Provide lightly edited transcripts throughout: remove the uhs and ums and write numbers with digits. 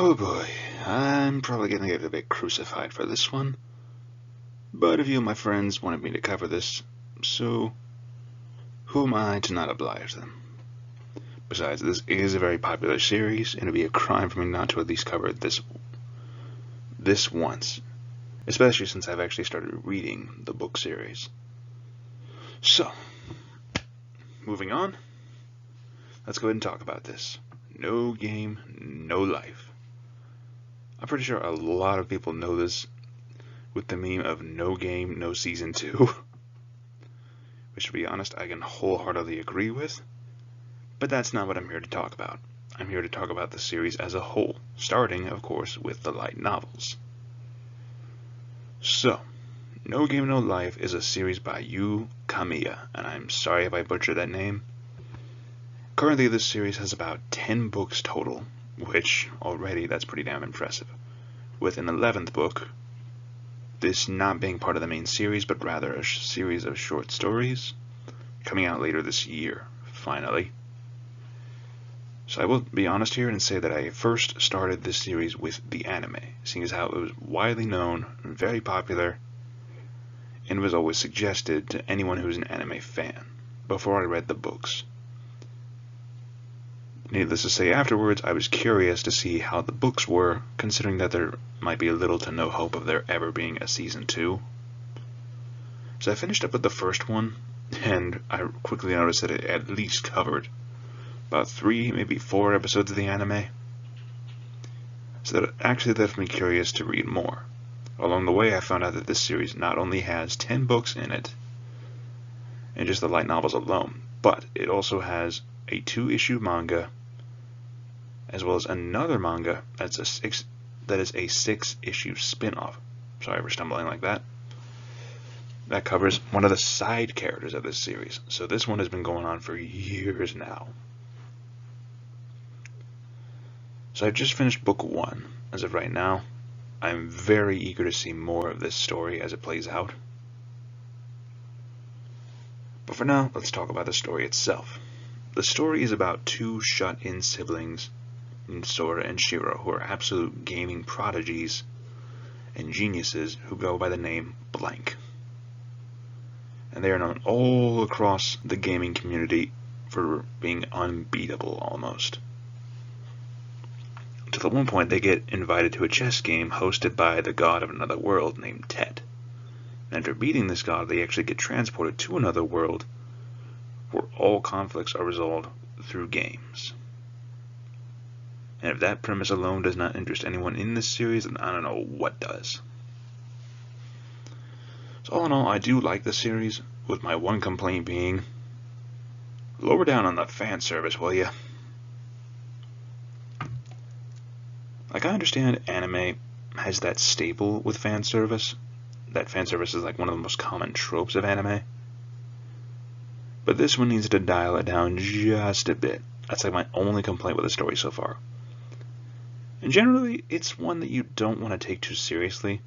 Oh boy, I'm probably gonna get a bit crucified for this one, but a few of my friends wanted me to cover this, so who am I to not oblige them? Besides, this is a very popular series, and it'd be a crime for me not to at least cover this once, especially since I've actually started reading the book series. So, moving on, let's go ahead and talk about this. No game, no life. I'm pretty sure a lot of people know this with the meme of no game, no season 2, which to be honest, I can wholeheartedly agree with, but that's not what I'm here to talk about. I'm here to talk about the series as a whole, starting, of course, with the light novels. So, No Game No Life is a series by Kamiya, and I'm sorry if I butchered that name. Currently, this series has about 10 books total, which already that's pretty damn impressive, with an 11th book, this not being part of the main series, but rather a series of short stories, coming out later this year, finally. So I will be honest here and say that I first started this series with the anime, seeing as how it was widely known, very popular, and was always suggested to anyone who was an anime fan, before I read the books. Needless to say, afterwards I was curious to see how the books were, considering that there might be little to no hope of there ever being a season 2. So I finished up with the first one, and I quickly noticed that it at least covered about 3, maybe 4 episodes of the anime. So that actually left me curious to read more. Along the way I found out that this series not only has 10 books in it, and just the light novels alone, but it also has a 2-issue manga, as well as another manga that is a 6-issue spin-off. Sorry for stumbling like that. That covers one of the side characters of this series. So this one has been going on for years now. So I've just finished book 1 as of right now. I'm very eager to see more of this story as it plays out. But for now, let's talk about the story itself. The story is about 2 shut-in siblings, Sora and Shiro, who are absolute gaming prodigies and geniuses who go by the name Blank. And they are known all across the gaming community for being unbeatable almost. To the one point they get invited to a chess game hosted by the god of another world named Tet. And after beating this god, they actually get transported to another world where all conflicts are resolved through games. And if that premise alone does not interest anyone in this series, then I don't know what does. So all in all, I do like the series, with my one complaint being, lower down on the fan service, will ya? Like, I understand anime has that staple with fan service. That fan service is like one of the most common tropes of anime. But this one needs to dial it down just a bit. That's like my only complaint with the story so far. And generally, it's one that you don't want to take too seriously.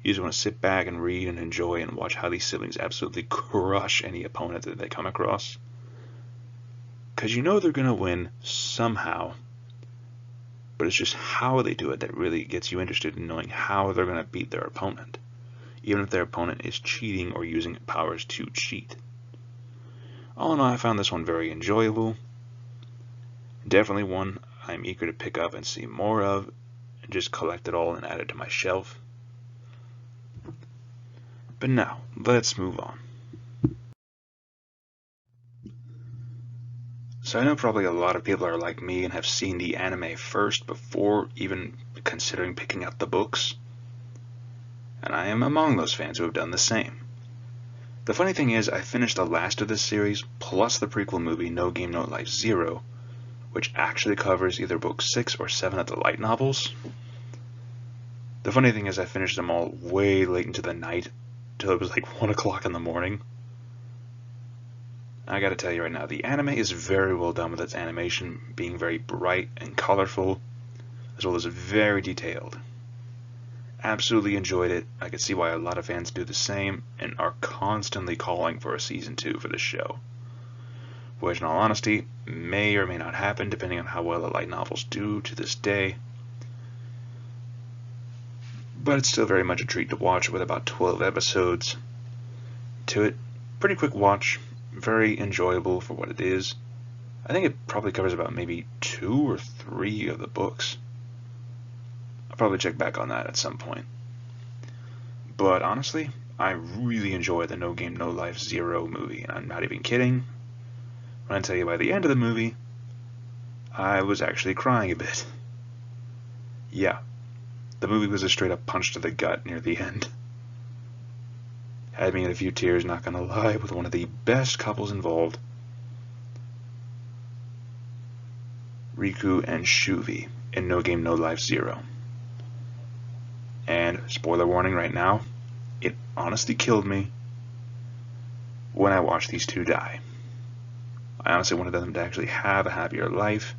You just want to sit back and read and enjoy and watch how these siblings absolutely crush any opponent that they come across. Because you know they're going to win somehow, but it's just how they do it that really gets you interested in knowing how they're going to beat their opponent, even if their opponent is cheating or using powers to cheat. All in all, I found this one very enjoyable. Definitely one I'm eager to pick up and see more of, and just collect it all and add it to my shelf. But now, let's move on. So I know probably a lot of people are like me and have seen the anime first before even considering picking up the books. And I am among those fans who have done the same. The funny thing is, I finished the last of this series, plus the prequel movie No Game No Life 0, which actually covers either book 6 or 7 of the light novels. The funny thing is, I finished them all way late into the night, till it was like 1 o'clock in the morning. I gotta tell you right now, the anime is very well done with its animation being very bright and colorful, as well as very detailed. Absolutely enjoyed it. I could see why a lot of fans do the same, and are constantly calling for a season 2 for this show. Which, in all honesty, may or may not happen, depending on how well the light novels do to this day. but it's still very much a treat to watch with about 12 episodes to it. Pretty quick watch, very enjoyable for what it is. I think it probably covers about maybe 2 or 3 of the books. I'll probably check back on that at some point. But honestly, I really enjoy the No Game No Life Zero movie, and I'm not even kidding when I tell you by the end of the movie, I was actually crying a bit. Yeah, the movie was a straight up punch to the gut near the end. Had me in a few tears, not gonna lie, with one of the best couples involved, Riku and Shuvi in No Game No Life Zero. And spoiler warning right now, it honestly killed me when I watched these two die. I honestly wanted them to actually have a happier life,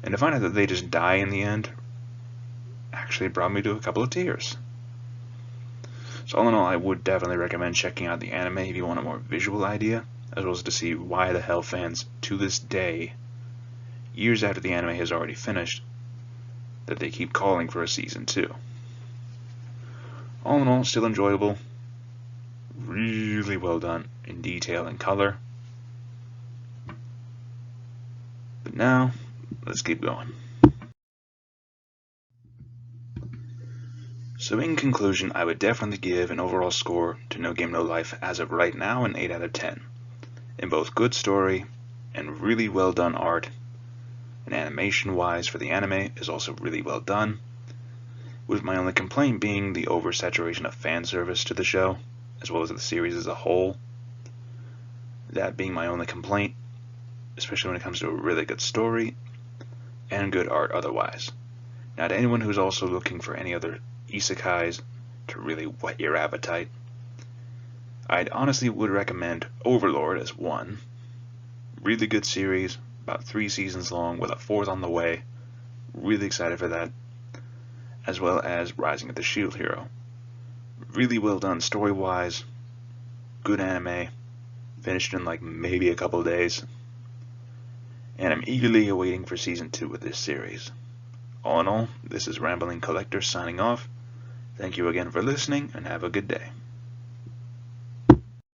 and to find out that they just die in the end actually brought me to a couple of tears. So all in all, I would definitely recommend checking out the anime if you want a more visual idea, as well as to see why the hell fans, to this day, years after the anime has already finished, that they keep calling for a season 2. All in all, still enjoyable, really well done in detail and color. But now, let's keep going. So in conclusion, I would definitely give an overall score to No Game No Life as of right now an 8 out of 10. In both good story and really well done art, and animation wise for the anime is also really well done, with my only complaint being the oversaturation of fan service to the show, as well as the series as a whole. That being my only complaint, especially when it comes to a really good story and good art otherwise. Now, to anyone who's also looking for any other isekais to really whet your appetite, I'd honestly would recommend Overlord as one. Really good series, about 3 seasons long with a 4th on the way. Really excited for that. As well as Rising of the Shield Hero. Really well done story-wise, good anime, finished in like maybe a couple days, and I'm eagerly awaiting for season 2 of this series. All in all, this is Rambling Collector signing off. Thank you again for listening, and have a good day.